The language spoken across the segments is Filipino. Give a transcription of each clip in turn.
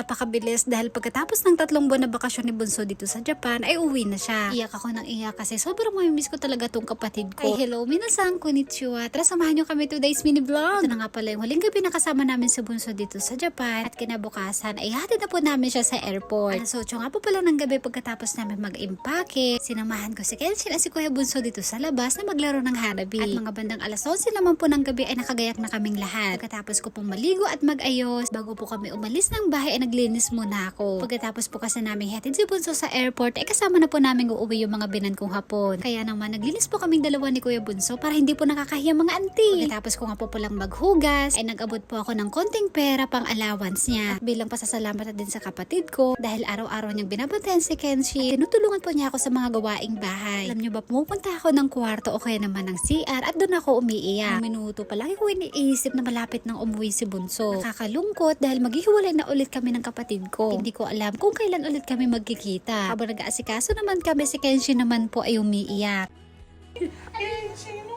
napakabilis dahil pagkatapos ng 3 buwan na bakasyon ni Bunso dito sa Japan ay uwi na siya. Iyak ako ng iyak kasi sobrang mamimiss ko talaga tong kapatid ko. Ay hello, minasan, konnichiwa. Tara samahan nyo kami today's mini vlog. Ito na nga pala yung huling gabi na kasama namin si Bunso dito sa Japan at kinabukasan ay hatid na po namin siya sa airport. Alas 8 nga po pala ng gabi pagkatapos namin mag-impake. Sinamahan ko si Kenshin at si Kuya Bunso dito sa labas na maglaro ng hanabi. At mga bandang alas 11 naman po ng gabi ay nakagayak na kaming lahat. Pagkatapos ko pong maligo at mag-ayos, bago po kami umalis ng bahay ay naglinis muna ako. Pagkatapos po kasi namin hatid si Bunso sa airport ay kasama na po namin uuwi yung mga binan kong hapon. Kaya naman naglinis po kaming dalawa ni Kuya Bunso para hindi po nakakahiya mga auntie. Pagkatapos ko nga po palang maghugas ay nag-abot po ako ng konting pera pang allowance niya. At bilang pasasalamat na din sa kapatid ko dahil araw-araw niyang binabantayan si Kenshi, tinutulungan po niya ako sa mga gawaing bahay. Alam niyo ba, pumupunta ako ng kwarto o kaya naman ng CR at doon ako umiiyak. Minuto pa lagi ko iniisip na malapit nang umuwi si Bunso. Nakakalungkot dahil maghihiwalay na ulit kami ng kapatid ko. Hindi ko alam kung kailan ulit kami magkikita. Habang nag-aasikaso naman kami, si Kenshi naman po ay umiiyak. Kenshi naman.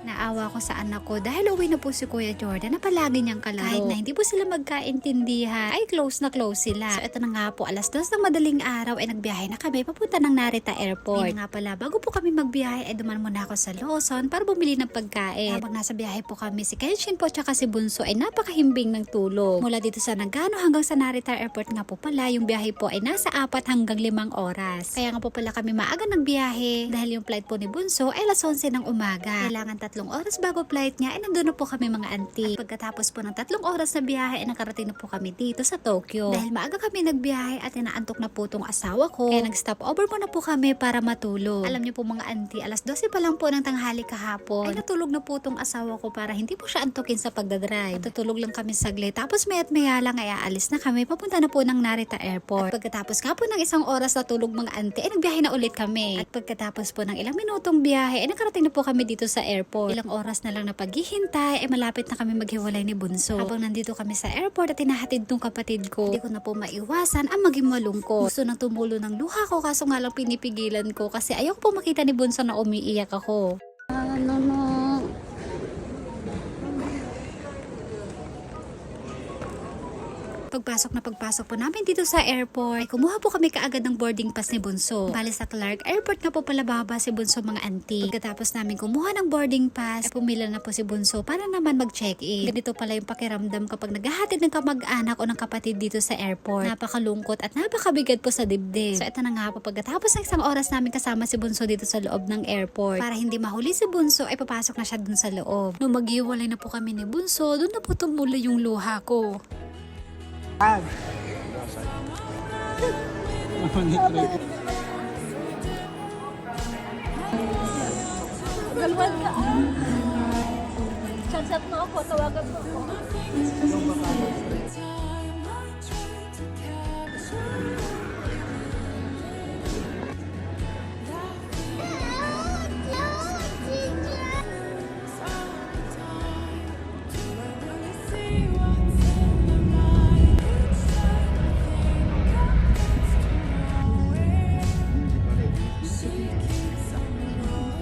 Naawa ko sa anak ko dahil uwi na po si Kuya Jordan na palagi niyang kalaro. Kahit na hindi po sila magkaintindihan, ay close na close sila. So ito na nga po, alas 2 ng madaling araw ay nagbiyahe na kami papunta ng Narita Airport. Hindi nga pala, bago po kami magbiyahe ay duman muna ako sa Lawson para bumili ng pagkain. Habang nasa biyahe po kami, si Kenshin po tsaka si Bunso ay napakahimbing ng tulog. Mula dito sa Nagano hanggang sa Narita Airport nga po pala, yung biyahe po ay nasa 4 hanggang 5 oras. Kaya nga po pala kami maaga nagbiyahe dahil yung flight po ni Bunso ay alas 11 ng umaga. Kailangan 3 oras bago flight niya ay nandun na po kami mga auntie. At pagkatapos po ng 3 oras na biyahe ay nakarating na po kami dito sa Tokyo. Dahil maaga kami nagbiyahe at inaantok na po tong asawa ko, kaya nag-stop over muna po kami para matulog. Alam niyo po mga auntie, alas 12 pa lang po ng tanghali kahapon ay natulog na po tong asawa ko para hindi po siya antukin sa pagdadrive. Tutulog lang kami saglit tapos maya't maya lang ay aalis na kami papunta na po ng Narita Airport. At pagkatapos nga po ng 1 oras na tulog mga auntie ay nagbiyahe na ulit kami. At pagkatapos po ng ilang minutong biyahe ay nakarating na po kami dito sa airport. Ilang oras na lang na paghihintay ay malapit na kami maghiwalay ni Bunso. Habang nandito kami sa airport at tinahatid nung kapatid ko, hindi ko na po maiwasan ang maging malungkot. Gusto nang tumulo ng luha ko kaso nga lang pinipigilan ko kasi ayoko po makita ni Bunso na umiiyak ako. Pagpasok po namin dito sa airport, ay kumuha po kami kaagad ng boarding pass ni Bunso. Bali sa Clark Airport nga po pala bababa si Bunso mga auntie. Pagkatapos namin kumuha ng boarding pass, ay pumila na po si Bunso para naman mag-check-in. Ganito pala yung pakiramdam kapag naghahatid ng kamag-anak o ng kapatid dito sa airport. Napakalungkot at napakabigat po sa dibdib. So ito na nga po, pagkatapos ng 1 oras namin kasama si Bunso dito sa loob ng airport, para hindi mahuli si Bunso ay papasok na siya dun sa loob. Nung maghiwalay na po kami ni Bunso, dun na po tumula yung luha ko. Galwan ka. Chat-chat mo ako, tawagan mo ako.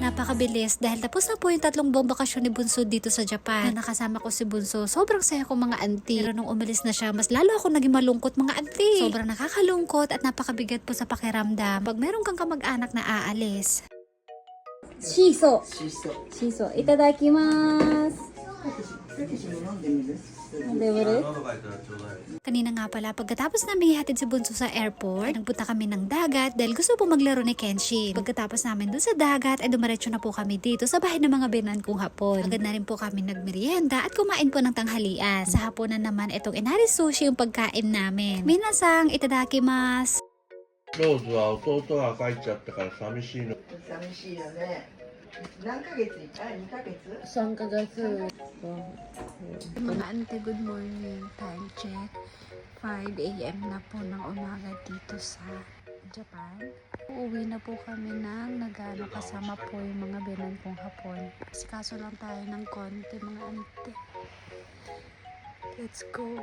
Napakabilis dahil tapos na po yung 3 buwang bakasyon ni Bunso dito sa Japan. Na nakasama ko si Bunso, sobrang saya ko mga auntie. Pero nung umalis na siya, mas lalo ako naging malungkot mga auntie. Sobrang nakakalungkot at napakabigat po sa pakiramdam pag meron kang kamag-anak na aalis. Shiso. Shiso. Itadakimasu. Kanina nga pala, pagkatapos namin ihatid si Bunso sa airport, nagpunta kami ng dagat dahil gusto po maglaro ni Kenshin. Pagkatapos namin dun sa dagat, ay dumiretso na po kami dito sa bahay ng mga binan kong hapon. Agad na rin po kami nagmerienda at kumain po ng tanghalian. Sa hapunan naman, itong inari sushi yung pagkain namin. Minasang, itadakimasu. ローズは弟が帰っちゃったから寂しいの。寂しいよね。何ヶ月いた？2ヶ月3ヶ月。Mga ante, good morning. Time check. 5 a.m. na po ng umaga dito sa Japan. Uuwi na po kami ng Nagano kasama po yung mga binan kong hapon. Kasi kaso lang tayo ng konti mga ante. Let's go.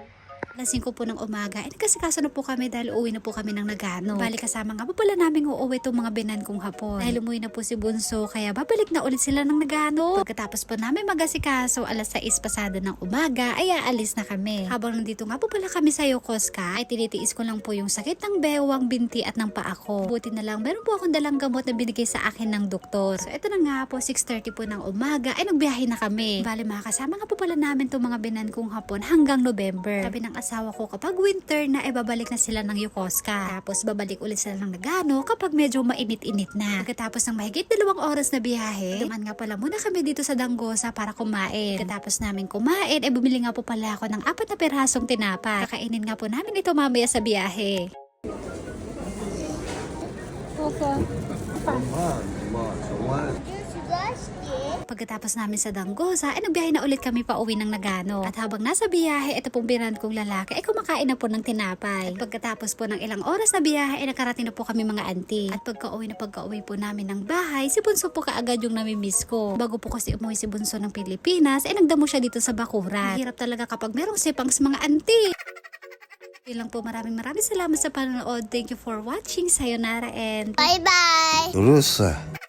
Alas 5 po ng umaga, nagkasikaso na po kami dahil uwi na po kami ng Nagano. Bali kasama nga po pala namin uuwi itong mga binan kong hapon. Dahil umuwi na po si Bunso, kaya babalik na ulit sila ng Nagano. Pagkatapos po namin magasikaso, alas 6 pasada ng umaga, ay aalis na kami. Habang nandito nga po pala kami sa Yokosuka, ay tinitiis ko lang po yung sakit ng bewang, binti at ng paa ko. Buti na lang, meron po akong dalang gamot na binigay sa akin ng doktor. So ito na nga po, 6:30 po ng umaga, ay nagbiyahe na kami. Bali makakasama nga po pala namin itong mga binan kong hapon hanggang November. Sabi ng asawa ko, kapag winter na, ay babalik na sila ng Yokosuka. Tapos babalik ulit sila ng Nagano kapag medyo mainit-init na. Pagkatapos ng mahigit 2 oras na biyahe, dumaan nga pala muna kami dito sa Danggosa para kumain. Pagkatapos namin kumain, ay bumili nga po pala ako ng 4 na pirasong tinapay. Kakainin nga po namin ito mamaya sa biyahe. Pagkatapos namin sa Danggosa, ay nagbiyahe na ulit kami pa uwi ng Nagano. At habang nasa biyahe, ito pong binan kong lalaki ay kumakain na po ng tinapay. At pagkatapos po ng ilang oras na biyahe, ay nakarating na po kami mga auntie. At pagka-uwi po namin ng bahay, si Bunso po kaagad yung namimiss ko. Bago po kasi umuwi si Bunso ng Pilipinas, ay nagdamo siya dito sa Bakuran. Hirap talaga kapag merong sipang sa mga auntie. Yun lang po, maraming salamat sa panonood. Thank you for watching. Sayonara and Bye bye! うるさい